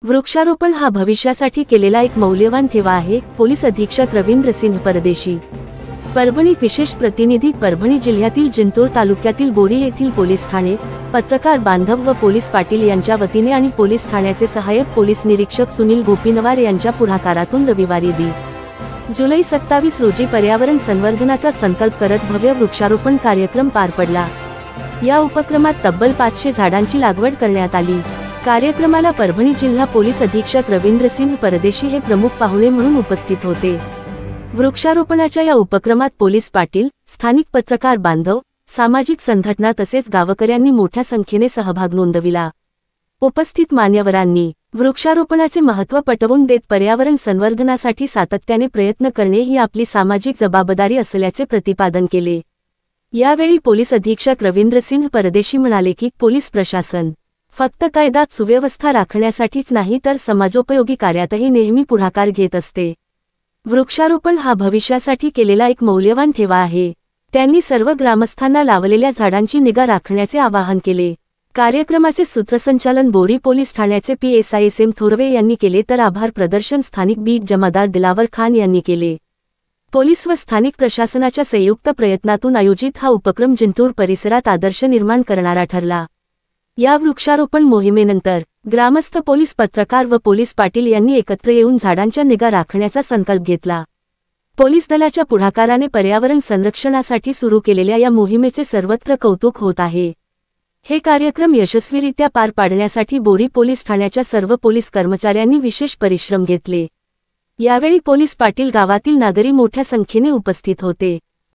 वृक्षारोपण हा भविष्यासाठी केलेला एक मौल्यवान ठेवा आहे. पोलीस अधीक्षक रवींद्र सिंह परदेशी, परभणी. विशेष प्रतिनिधी, परभणी जिल्ह्यातील जिंतूर तालुक्यातील बोरी येथील पोलीस ठाणे. पत्रकार बांधव व पोलीस पाटील यांच्या वतीने आणि पोलीस ठाण्याचे सहाय्यक पोलीस निरीक्षक सुनील गोपीनवार यांच्या पुढाकारातून रविवारी दि. जुलै 27 रोजी पर्यावरण संवर्धनाचा संकल्प करत भव्य वृक्षारोपण कार्यक्रम पार पडला. या उपक्रमात तब्बल 500 झाडांची लागवड करण्यात आली. कार्यक्रमाला परभणी जिल्हा पोलीस अधीक्षक रवींद्र सिंह परदेशी हे प्रमुख पाहुणे म्हणून उपस्थित होते. वृक्षारोपणाच्या या उपक्रमात पोलीस पाटील, स्थानिक पत्रकार बांधव, सामाजिक संघटना तसेच गावकऱ्यांनी मोठ्या संख्येने सहभाग नोंदविला. उपस्थित मान्यवरांनी वृक्षारोपणाचे महत्त्व पटवून देत पर्यावरण संवर्धनासाठी सातत्याने प्रयत्न करणे ही आपली सामाजिक जबाबदारी असल्याचे प्रतिपादन केले. यावेळी पोलीस अधीक्षक रवींद्र सिंह परदेशी म्हणाले की पोलीस प्रशासन फक्त कायद्यात सुव्यवस्था राखण्यासाठीच नाही तर समाजोपयोगी कार्यातही नेहमी पुढाकार घेत असते. वृक्षारोपण हा भविष्यासाठी केलेला एक मौल्यवान ठेवा आहे. त्यांनी सर्व ग्रामस्थांना लावलेल्या झाडांची निगा राखण्याचे आवाहन केले. कार्यक्रमाचे सूत्रसंचालन बोरी पोलीस ठाण्याचे PSI थोरवे यांनी केले तर आभार प्रदर्शन स्थानिक बीट जमादार दिलावर खान यांनी केले. पोलीस व स्थानिक प्रशासनाच्या संयुक्त प्रयत्नातून आयोजित हा उपक्रम जिंतूर परिसरात आदर्श निर्माण करणारा ठरला. या वृक्षारोपण मोहिमेनंतर ग्रामस्थ, पोलीस, पत्रकार व पोलीस पाटील यांनी एकत्र येऊन झाडांच्या निगा राखण्याचा संकल्प घेतला. पोलीस दलाच्या पुढाकाराने पर्यावरण संरक्षणासाठी सुरू केलेल्या या मोहिमेचे सर्वत्र कौतुक होत आहे. हे कार्यक्रम यशस्वीरित्या पार पाडण्यासाठी बोरी पोलीस ठाण्याच्या सर्व पोलीस कर्मचाऱ्यांनी विशेष परिश्रम घेतले. यावेळी पोलीस पाटील, गावातील नागरिक मोठ्या संख्येने उपस्थित होते.